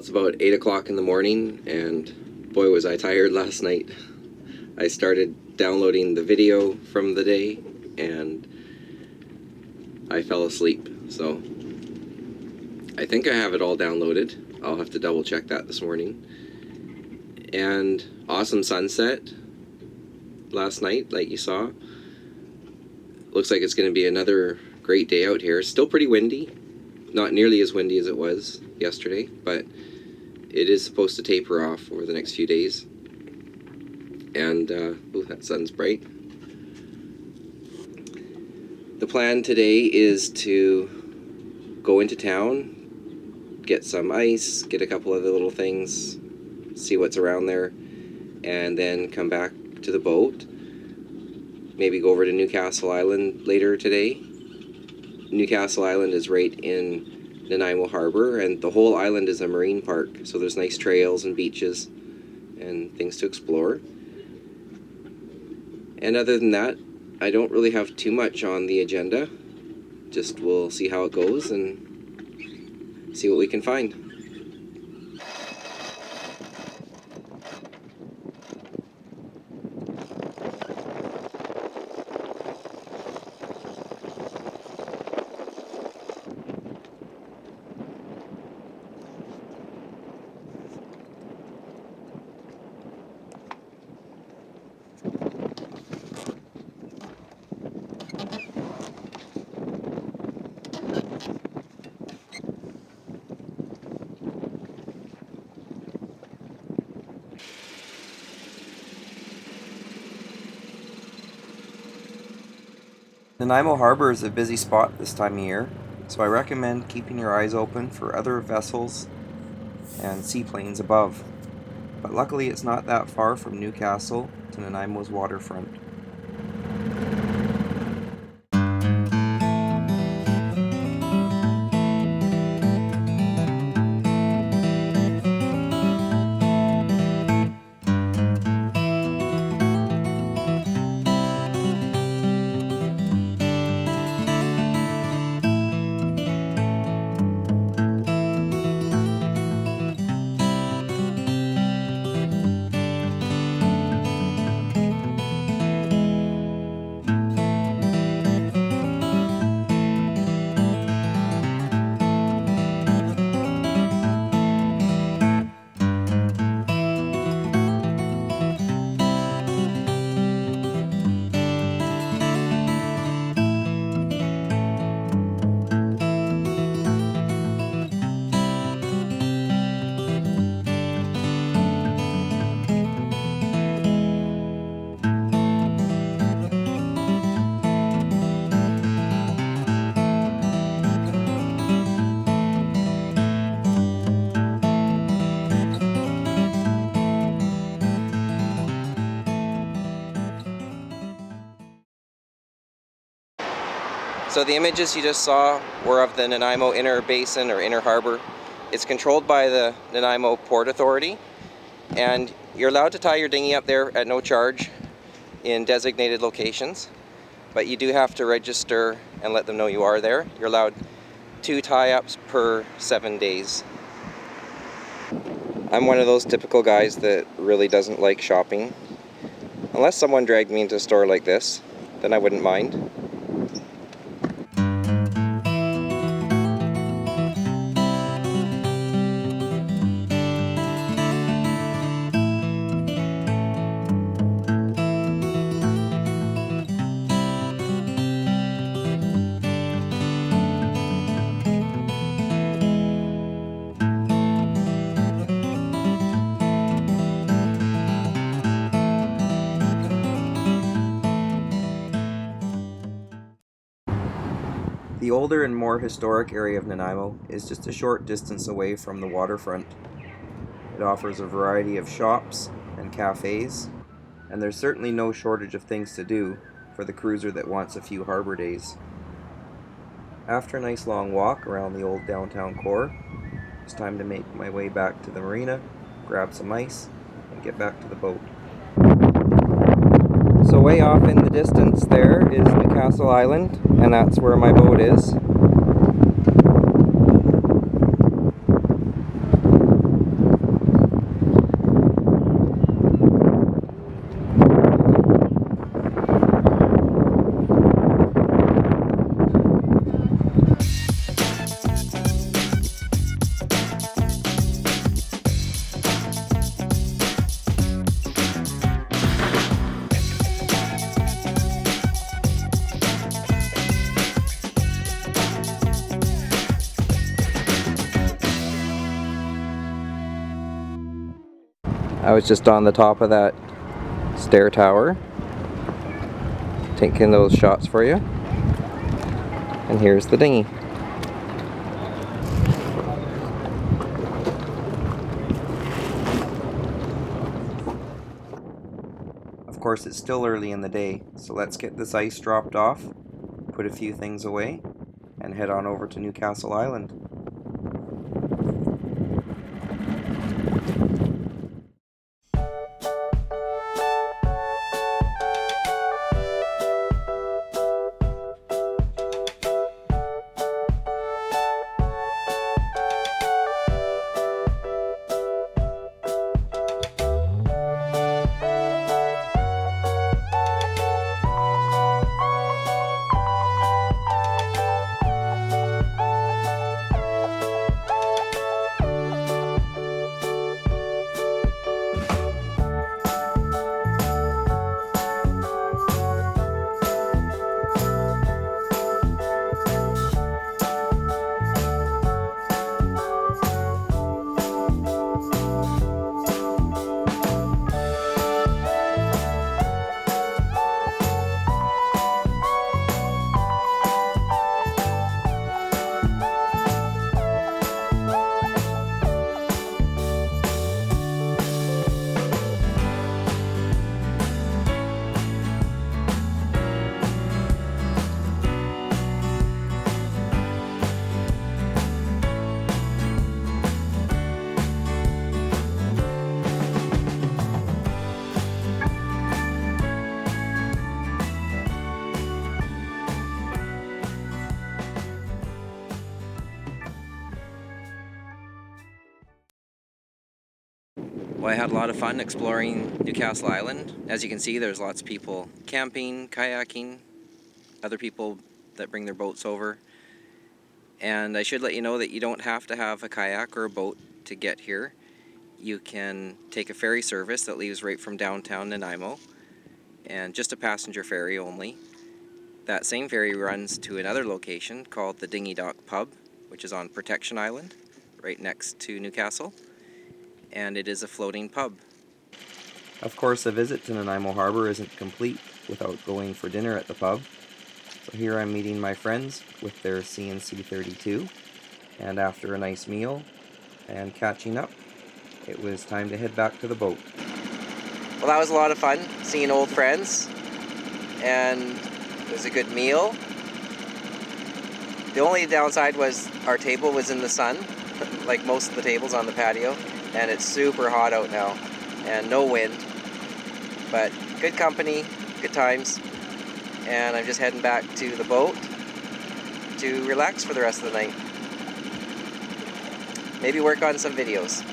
It's about 8 o'clock in the morning, and boy was I tired last night. I started downloading the video from the day, and I fell asleep. So I think I have it all downloaded. I'll have to double check that this morning. And awesome sunset last night, like you saw. Looks like it's going to be another great day out here. Still pretty windy. Not nearly as windy as it was yesterday, but it is supposed to taper off over the next few days. And, ooh, that sun's bright. The plan today is to go into town, get some ice, get a couple other little things, see what's around there, and then come back to the boat. Maybe go over to Newcastle Island later today. Newcastle Island is right in Nanaimo Harbor, and the whole island is a marine park, so there's nice trails and beaches and things to explore. And other than that, I don't really have too much on the agenda. Just we'll see how it goes and see what we can find. Nanaimo Harbor is a busy spot this time of year, so I recommend keeping your eyes open for other vessels and seaplanes above. But luckily it's not that far from Newcastle to Nanaimo's waterfront. So the images you just saw were of the Nanaimo Inner Basin or Inner Harbor. It's controlled by the Nanaimo Port Authority, and you're allowed to tie your dinghy up there at no charge in designated locations, but you do have to register and let them know you are there. You're allowed 2 tie-ups per 7 days. I'm one of those typical guys that really doesn't like shopping. Unless someone dragged me into a store like this, then I wouldn't mind. The older and more historic area of Nanaimo is just a short distance away from the waterfront. It offers a variety of shops and cafes, and there's certainly no shortage of things to do for the cruiser that wants a few harbor days. After a nice long walk around the old downtown core, it's time to make my way back to the marina, grab some ice, and get back to the boat. So way off in the distance there is Newcastle Island, and that's where my boat is. I was just on the top of that stair tower, taking those shots for you. And here's the dinghy. Of course, it's still early in the day, so let's get this ice dropped off, put a few things away, and head on over to Newcastle Island. Well, I had a lot of fun exploring Newcastle Island. As you can see, there's lots of people camping, kayaking, other people that bring their boats over. And I should let you know that you don't have to have a kayak or a boat to get here. You can take a ferry service that leaves right from downtown Nanaimo, and just a passenger ferry only. That same ferry runs to another location called the Dingy Dock Pub, which is on Protection Island, right next to Newcastle. And it is a floating pub. Of course, a visit to Nanaimo Harbor isn't complete without going for dinner at the pub. So here I'm meeting my friends with their CNC 32, and after a nice meal and catching up, it was time to head back to the boat. Well, that was a lot of fun, seeing old friends, and it was a good meal. The only downside was our table was in the sun, like most of the tables on the patio, and it's super hot out now, and no wind, but good company, good times, and I'm just heading back to the boat to relax for the rest of the night. Maybe work on some videos.